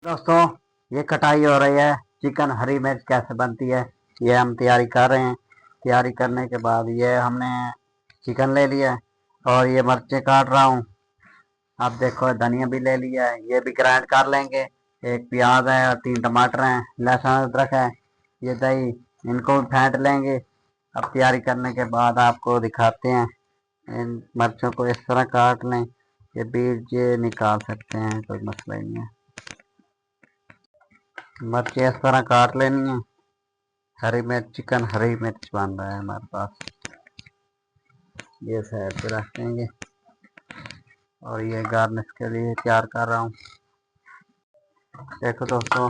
दोस्तों, ये कटाई हो रही है। चिकन हरी मिर्च कैसे बनती है ये हम तैयारी कर रहे हैं। तैयारी करने के बाद ये हमने चिकन ले लिया है और ये मिर्चें काट रहा हूँ। अब देखो, धनिया भी ले लिया है, ये भी ग्राइंड कर लेंगे। एक प्याज है और 3 टमाटर हैं, लहसुन अदरक है, ये दही, इनको भी फेंट लेंगे। अब तैयारी करने के बाद आपको दिखाते हैं। इन मिर्चों को इस तरह काट लें, ये बीज ये निकाल सकते हैं, कोई मसला ही नहीं है। मिर्ची इस तरह काट लेनी है। हरी मिर्च, चिकन हरी मिर्च बन रहा है हमारे पास। ये साइड पे रख देंगे और ये गार्निश के लिए तैयार कर रहा हूँ। देखो दोस्तों,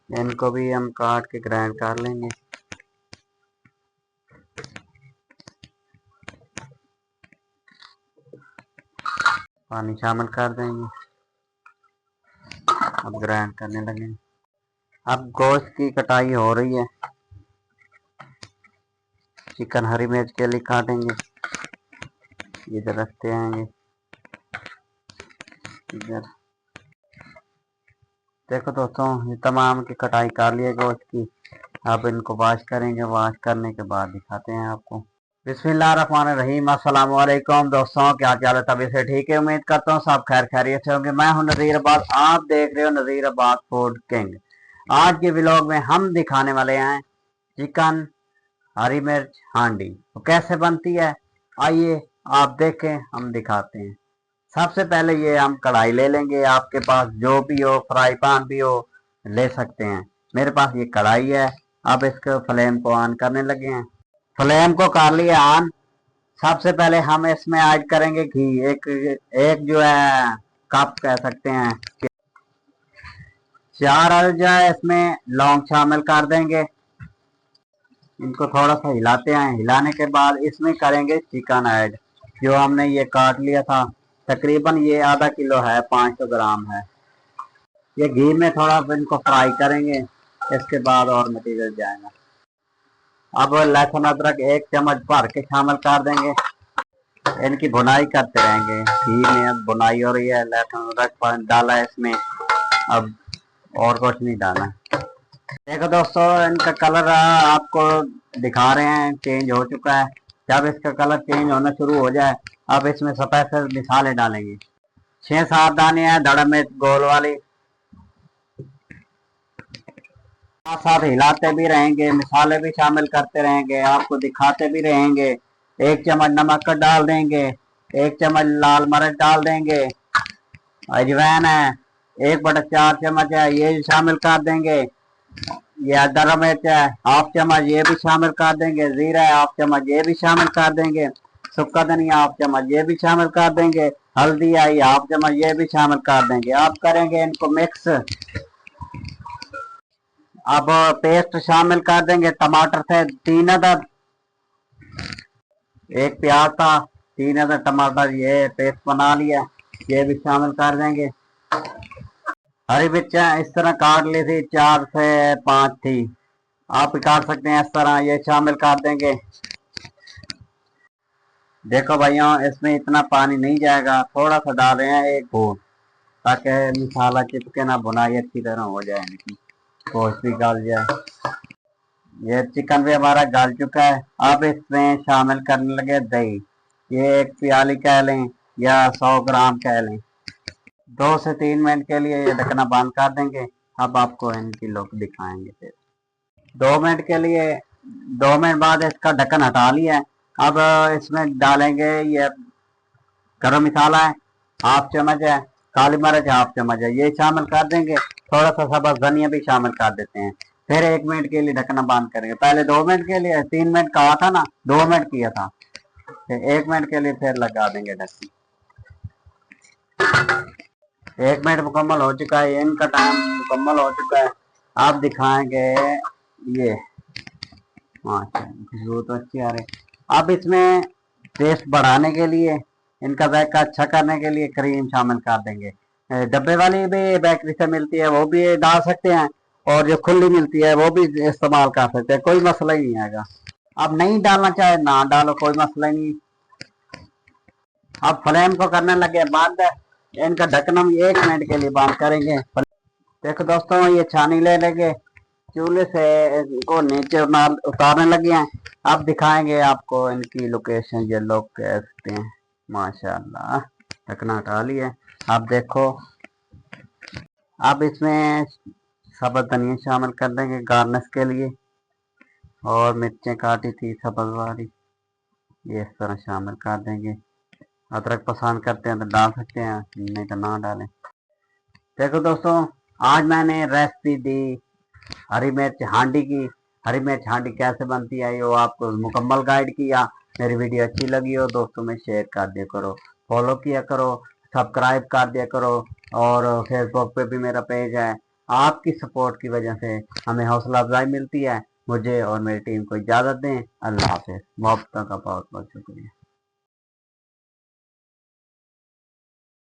इनको भी हम काट के ग्राइंड कर लेंगे। पानी शामिल कर देंगे। अब ग्राइंड करने लगेंगे। अब गोश्त की कटाई हो रही है। चिकन हरी मिर्च के लिए काटेंगे। इधर रखते आएंगे, इधर। देखो दोस्तों, ये तमाम की कटाई कर लिए गोश्त की। अब इनको वॉश करेंगे। वॉश करने के बाद दिखाते हैं आपको। बिस्मिल्लाहिर्रहमानिर्रहीम। अस्सलाम वालेकुम दोस्तों, क्या हाल है? तभी से ठीक है, उम्मीद करता हूँ सब खैर खैरियत से होंगे। मैं हूं नज़ीर अब्बास, आप देख रहे हो नज़ीर अब्बास फूड किंग। आज के व्लॉग में हम दिखाने वाले हैं चिकन हरी मिर्च हांडी। तो कैसे बनती है आइए आप देखें, हम दिखाते हैं। सबसे पहले ये हम कढ़ाई ले लेंगे। आपके पास जो भी हो, फ्राई पैन भी हो, ले सकते हैं। मेरे पास ये कढ़ाई है। अब इसके फ्लेम को ऑन करने लगे हैं। फ्लेम को कर लिया ऑन। सबसे पहले हम इसमें ऐड करेंगे घी। एक एक जो है कप कह सकते हैं। 4 अदद इसमें लौंग शामिल कर देंगे। इनको थोड़ा सा हिलाते हैं। हिलाने के बाद इसमें करेंगे चिकन ऐड, जो हमने ये काट लिया था। तकरीबन ये आधा किलो है, 500 ग्राम है। ये घी में थोड़ा इनको फ्राई करेंगे। इसके बाद और मटेरियल जाएगा। अब लहसुन अदरक 1 चम्मच भर के शामिल कर देंगे। इनकी भुनाई करते रहेंगे। घी में अब भुनाई हो रही है। लहसुन अदरक डाला है इसमें, अब और कुछ नहीं डालना। देखो दोस्तों, इनका कलर आपको दिखा रहे हैं, चेंज हो चुका है। जब इसका कलर चेंज होना शुरू हो जाए, अब इसमें सफेद मिसाले डालेंगे। 6-7 दाने हैं धड़ा मिर्च गोल वाली। साथ साथ हिलाते भी रहेंगे, मिसाले भी शामिल करते रहेंगे, आपको दिखाते भी रहेंगे। 1 चम्मच नमक का डाल देंगे। 1 चम्मच लाल मिर्च डाल देंगे। अजवाइन है 1/4 चम्मच है, ये शामिल कर देंगे। ये अदरक मिर्च है 1/2 चम्मच, ये भी शामिल कर देंगे। जीरा है 1/2 चम्मच, ये भी शामिल कर देंगे। सूखा धनिया 1/2 चम्मच, ये भी शामिल कर देंगे। हल्दी आई 1/2 चम्मच, ये भी शामिल कर देंगे। अब करेंगे इनको मिक्स। अब पेस्ट शामिल कर देंगे। टमाटर थे 3 अदद, 1 प्याज था, 3 अदद टमाटर, ये पेस्ट बना लिया, ये भी शामिल कर देंगे। हरी मिर्चा इस तरह काट ली थी, 4 से 5 थी, आप काट सकते हैं इस तरह, ये शामिल कर देंगे। देखो भाइयों, इसमें इतना पानी नहीं जाएगा, थोड़ा सा डाल रहे हैं 1 घूंट, ताकि मसाला चिपके ना, भुनाई अच्छी तरह हो जाए, इनकी गोश्त भी गल जाए। ये चिकन भी हमारा गल चुका है। अब इसमें शामिल करने लगे दही। ये 1 प्याली कह लें या 100 ग्राम कह लें। 2 से 3 मिनट के लिए ये ढकना बंद कर देंगे। अब आपको इनकी लुक दिखाएंगे। फिर 2 मिनट के लिए, 2 मिनट बाद इसका ढक्कन हटा लिया है। अब इसमें डालेंगे ये गरम मसाला है 1/2 चम्मच है, काली मिर्च 1/2 चम्मच है, ये शामिल कर देंगे। थोड़ा सा सब्ज़ धनिया भी शामिल कर देते हैं। फिर 1 मिनट के लिए ढकना बंद करेंगे। पहले 2 मिनट के लिए, 3 मिनट कहा था ना, 2 मिनट किया था। फिर 1 मिनट के लिए फिर लगा देंगे ढक्कन। 1 मिनट मुकम्मल हो चुका है, इनका टाइम मुकम्मल हो चुका है। आप दिखाएंगे ये, खुशबू तो अच्छी आ रही। अब इसमें टेस्ट बढ़ाने के लिए, इनका जायका अच्छा करने के लिए क्रीम शामिल कर देंगे। डब्बे वाली भी बेकरी से मिलती है, वो भी डाल सकते हैं, और जो खुली मिलती है वो भी इस्तेमाल कर सकते हैं, कोई मसला ही नहीं आएगा। अब नहीं डालना चाहे ना डालो, कोई मसला ही नहीं। अब फ्लेम को करने लगे बंद। इनका ढक्कन हम 1 मिनट के लिए बंद करेंगे। देखो दोस्तों, ये छानी ले लेंगे, चूल्हे से इनको नीचे उतारने लगे हैं। अब दिखाएंगे आपको इनकी लोकेशन। ये लोग कहते हैं माशाल्लाह, ढकना हटा लिया। आप देखो, अब इसमें सब्ज़ धनिया शामिल कर देंगे गार्निश के लिए, और मिर्चें काटी थी सब्ज़ वाली, ये इस तरह शामिल कर देंगे। अदरक पसंद करते हैं तो डाल सकते हैं, नहीं तो ना डालें। देखो दोस्तों, आज मैंने रेसिपी दी हरी मिर्च हांडी की। हरी मिर्च हांडी कैसे बनती है ये आपको मुकम्मल गाइड किया। मेरी वीडियो अच्छी लगी हो दोस्तों में शेयर कर दिया करो, फॉलो किया करो, सब्सक्राइब कर दिया करो, और फेसबुक पे भी मेरा पेज है। आपकी सपोर्ट की वजह से हमें हौसला अफजाई मिलती है। मुझे और मेरी टीम को इजाज़त दें। अल्लाह हाफिज़। मोहब्बत का बहुत बहुत शुक्रिया।